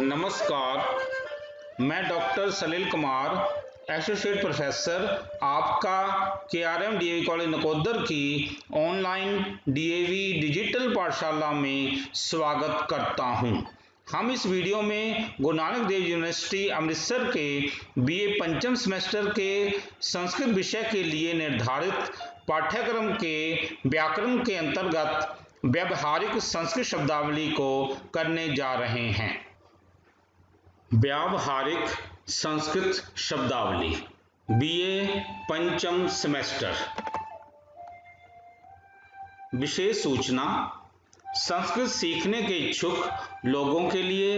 नमस्कार, मैं डॉक्टर सलील Kumar, associate professor आपका KRM DAV कॉलेज नकोदर की ऑनलाइन DAV डिजिटल पाठशाला में स्वागत करता हूं। हम इस वीडियो में गुरु नानक देव यूनिवर्सिटी अमृतसर के BA पंचम सेमेस्टर के संस्कृत विषय के लिए निर्धारित पाठ्यक्रम के व्याकरण के अंतर्गत व्यावहारिक संस्कृत शब्दावली को करने जा रहे हैं। व्यावहारिक संस्कृत शब्दावली BA पंचम सेमेस्टर। विशेष सूचना, संस्कृत सीखने के इच्छुक लोगों के लिए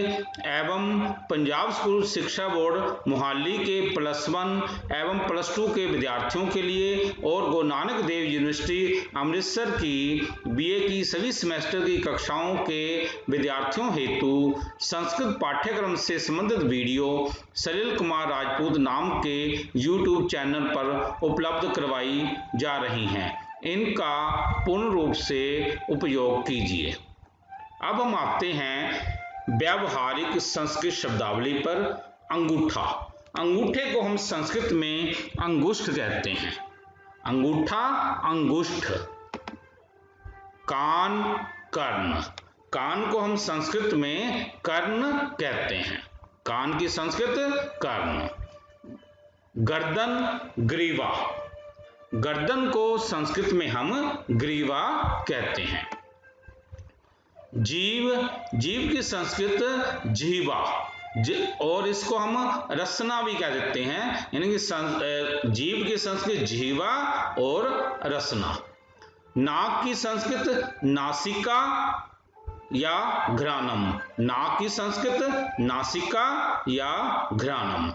एवं पंजाब स्कूल शिक्षा बोर्ड मोहाली के +1 एवं +2 के विद्यार्थियों के लिए और गुरु नानक देव यूनिवर्सिटी अमृतसर की BA की सभी सेमेस्टर की कक्षाओं के विद्यार्थियों हेतु संस्कृत पाठ्यक्रम से संबंधित वीडियो सलील कुमार राजपूत नाम के YouTube चैनल पर उपलब्ध करवाई जा रही हैं। इनका पूर्ण रूप से उपयोग कीजिए। अब हम आते हैं व्यावहारिक संस्कृत शब्दावली पर। अंगूठा, अंगूठे को हम संस्कृत में अंगुष्ठ कहते हैं। अंगूठा, अंगुष्ठ। कान, कर्ण, कान को हम संस्कृत में कर्ण कहते हैं। कान की संस्कृत कर्ण। गर्दन, ग्रीवा, गर्दन को संस्कृत में हम ग्रीवा कहते हैं। जीव, जीव की संस्कृत जीवा, और इसको हम रसना भी कह देते हैं, यानी कि जीव की संस्कृत जीवा और रसना। नाक की संस्कृत नासिका या घ्राणम, नाक की संस्कृत नासिका या घ्राणम।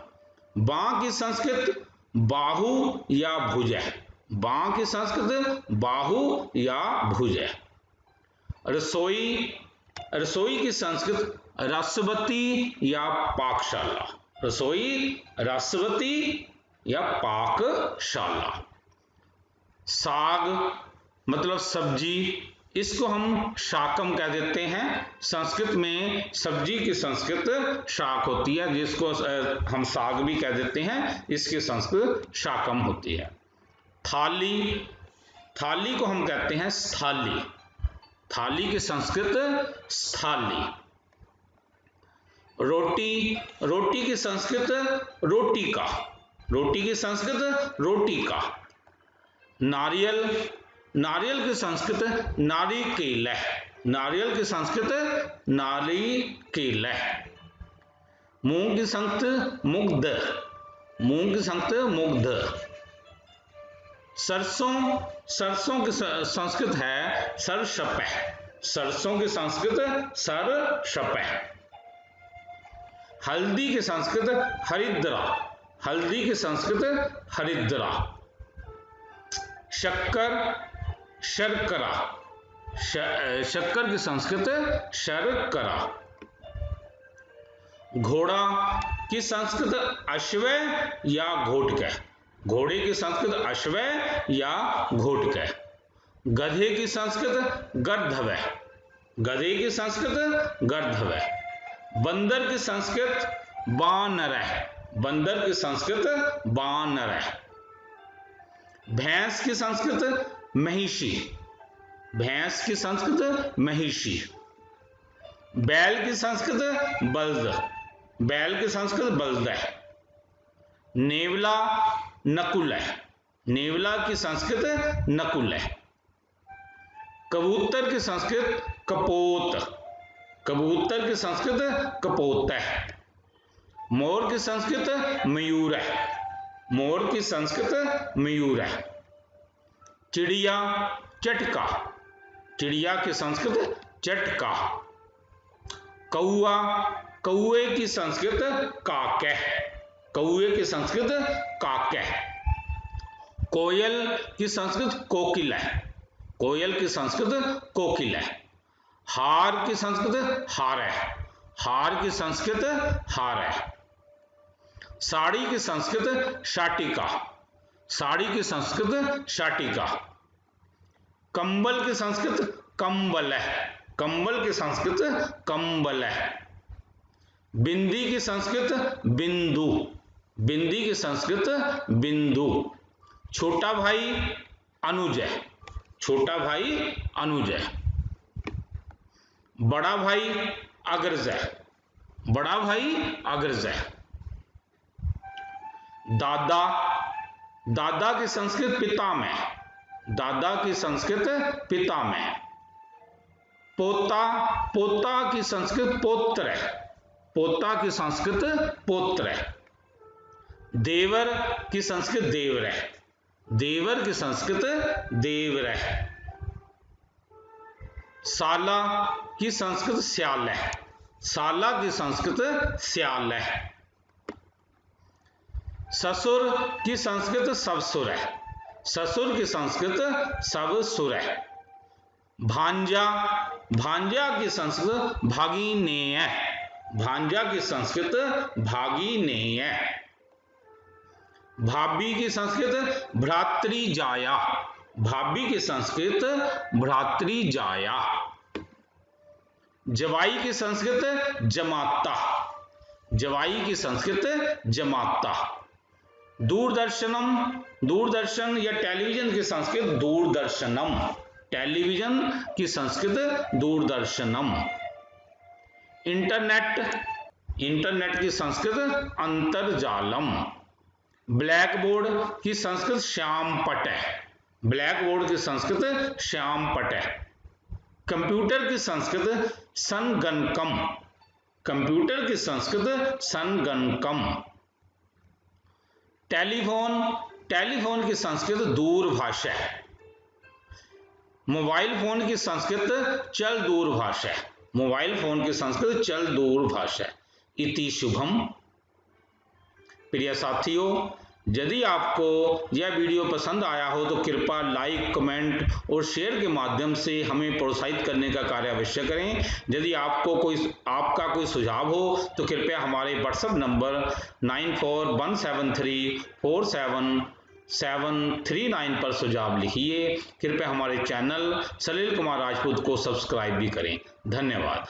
बाँ की संस्कृत बाहु या भुजः, बाँ की संस्कृत बाहु या भुजः। रसोई, रसोई की संस्कृत रसवती या पाकशाला, रसोई रसवती या पाकशाला। साग मतलब सब्जी, इसको हम शाकम कह देते हैं। संस्कृत में सब्जी की संस्कृत शाक होती है, जिसको हम साग भी कह देते हैं, इसकी संस्कृत शाकम होती है। थाली, थाली को हम कहते हैं स्थाली, थाली की संस्कृत स्थाली। रोटी, रोटी की संस्कृत रोटिका, रोटी की संस्कृत रोटिका। नारियल, नारियल की संस्कृत नारिकेलः, नारियल की संस्कृत नारिकेलः। मूंग की संस्कृत मुग्ध, मूंग की संस्कृत मुग्ध। सरसों, सरसों की संस्कृत है सरशपः, सरसों की संस्कृत सरशपः। हल्दी की संस्कृत हरिद्रा, हल्दी की संस्कृत हरिद्रा। शक्कर, शर्करा, शक्कर की संस्कृत शर्करा। घोड़ा की संस्कृत अश्व या घोटकः, घोड़े की संस्कृत अश्व या घोटकः। गधे की संस्कृत गर्धवः, गधे की संस्कृत गर्धवः। बंदर की संस्कृत बानरः, बंदर की संस्कृत बानरः। भैंस की संस्कृत महिषी, भैंस की संस्कृत महिषी। बैल की संस्कृत बल्द, बैल की संस्कृत बल्दः। नेवला नकुलः, नेवला की संस्कृत नकुलः। कबूतर की संस्कृत कपोत, कबूतर की संस्कृत कपोतः। मोर की संस्कृत मयूरः, मोर की संस्कृत मयूरः। चिड़िया चटका, चिड़िया की संस्कृत चटका। कौआ, कौए की संस्कृत काकः, कौए की संस्कृत काकः। कोयल की संस्कृत कोकिलः, कोयल की संस्कृत कोकिलः। हार की संस्कृत हारः, हार की संस्कृत हारः। साड़ी की संस्कृत शाटिका, साड़ी की संस्कृत शाटिका। कंबल की संस्कृत कंबलः, कंबल की संस्कृत कंबलः। बिंदी की संस्कृत बिंदु, बिंदी की संस्कृत बिंदु। छोटा भाई अनुजय, छोटा भाई अनुजय। बड़ा भाई अग्रजय, बड़ा भाई अग्रजय। दादा, दादा की संस्कृत पितामह, दादा की संस्कृत पितामह। पोता, पोता की संस्कृत पौत्र, पोता की संस्कृत पौत्र। देवर की संस्कृत देवर, देवर की संस्कृत देवर। साला की संस्कृत स्यालह, साला की संस्कृत स्यालह। ससुर की संस्कृत सवसुर है, ससुर की संस्कृत सवसुर है। भांजा, भांजा की संस्कृत भागिनेय, भांजा की संस्कृत भागिनेय। भाभी की संस्कृत भ्रातृजाया, भाभी की संस्कृत भ्रातृजाया। जवाई की संस्कृत जमाता, जवाई की संस्कृत जमाता। दूरदर्शनम, दूरदर्शन या टेलीविजन की संस्कृत दूरदर्शनम, टेलीविजन की संस्कृत दूरदर्शनम। इंटरनेट, इंटरनेट की संस्कृत अंतर्जालम। ब्लैक बोर्ड की संस्कृत श्यामपट है, ब्लैक बोर्ड की संस्कृत श्यामपट है। कंप्यूटर की संस्कृत संगणकम, कंप्यूटर की संस्कृत संगणकम। टेलीफोन, टेलीफोन की संस्कृत दूरभाष है। मोबाइल फोन की संस्कृत चल दूरभाष है, मोबाइल फोन की संस्कृत चल दूरभाष है। इति शुभम। प्रिय साथियों, यदि आपको यह वीडियो पसंद आया हो तो कृपया लाइक, कमेंट और शेयर के माध्यम से हमें प्रोत्साहित करने का कार्य अवश्य करें। यदि आपका कोई सुझाव हो तो कृपया हमारे व्हाट्सएप नंबर 9417347739 पर सुझाव लिखिए। कृपया हमारे चैनल सलील कुमार राजपूत को सब्सक्राइब भी करें। धन्यवाद।